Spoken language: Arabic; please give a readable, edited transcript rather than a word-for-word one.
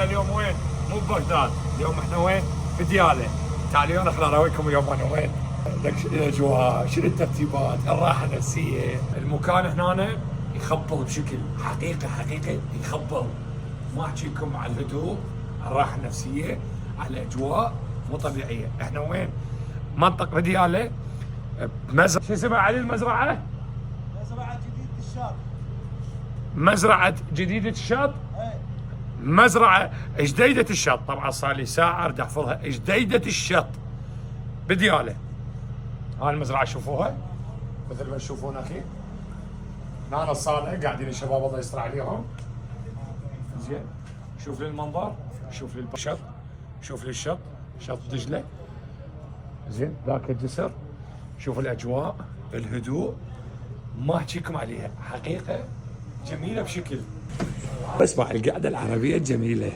اليوم وين؟ مو ببغداد، اليوم احنا وين؟ بدياله. تعالوا احنا نراويكم اليوم انا وين. الاجواء، شنو الترتيبات، الراحه النفسيه، المكان هنا يخبل بشكل حقيقه يخبل. ما احكيكم على الهدوء، الراحه النفسيه، على الاجواء مو طبيعيه. احنا وين؟ منطقه بدياله، بمزرعه، شو اسمها علي المزرعه؟ مزرعة جديدة الشاط. مزرعه جديده الشاط. مزرعة جديدة الشط، طبعا صار لي ساعة اريد احفظها. جديدة الشط بديالة. هاي المزرعة شوفوها مثل ما تشوفون اخي. هنا الصالة قاعدين الشباب الله يستر عليهم. زين، شوف لي المنظر، شوف لي الشط، شوف لي الشط، شط دجلة. زين، ذاك الجسر، شوف الاجواء، الهدوء، ما احكيكم عليها، حقيقة جميلة بشكل. اسمع القعدة العربية الجميلة.